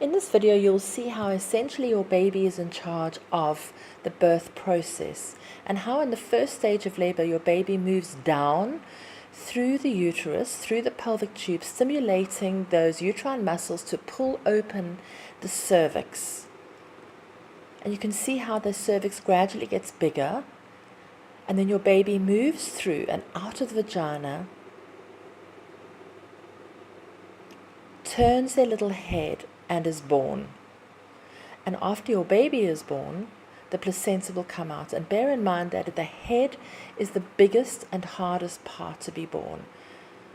In this video, you'll see how essentially your baby is in charge of the birth process, and how in the first stage of labor your baby moves down through the uterus, through the pelvic tube, stimulating those uterine muscles to pull open the cervix. And you can see how the cervix gradually gets bigger, and then your baby moves through and out of the vagina, turns their little head and is born. And after your baby is born, the placenta will come out. And bear in mind that the head is the biggest and hardest part to be born.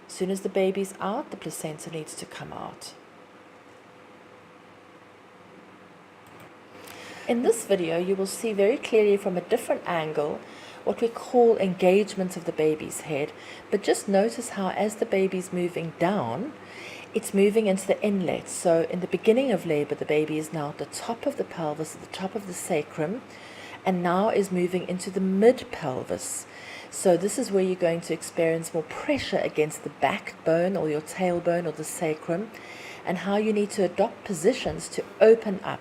As soon as the baby's out, the placenta needs to come out. In this video, you will see very clearly from a different angle what we call engagement of the baby's head. But just notice how as the baby's moving down, it's moving into the inlet. So in the beginning of labor, the baby is now at the top of the pelvis, at the top of the sacrum, and now is moving into the mid-pelvis. So this is where you're going to experience more pressure against the backbone or your tailbone or the sacrum, and how you need to adopt positions to open up.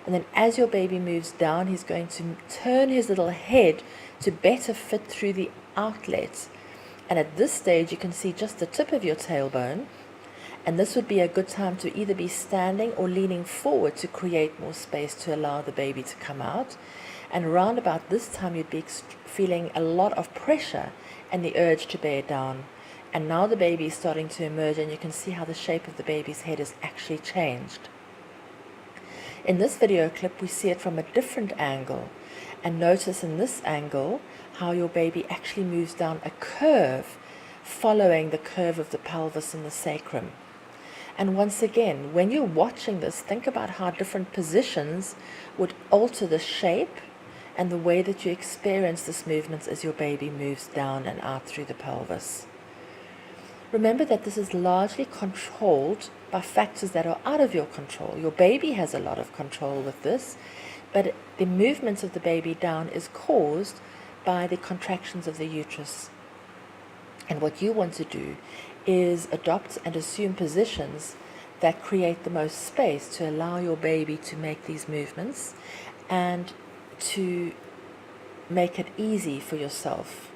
And then as your baby moves down, he's going to turn his little head to better fit through the outlet. And at this stage, you can see just the tip of your tailbone. And this would be a good time to either be standing or leaning forward to create more space to allow the baby to come out. And around about this time, you'd be feeling a lot of pressure and the urge to bear down. And now the baby is starting to emerge, and you can see how the shape of the baby's head has actually changed. In this video clip, we see it from a different angle. And notice in this angle how your baby actually moves down a curve following the curve of the pelvis and the sacrum. And once again, when you're watching this, think about how different positions would alter the shape and the way that you experience this movement as your baby moves down and out through the pelvis. Remember that this is largely controlled by factors that are out of your control. Your baby has a lot of control with this, but the movement of the baby down is caused by the contractions of the uterus. And what you want to do is adopt and assume positions that create the most space to allow your baby to make these movements and to make it easy for yourself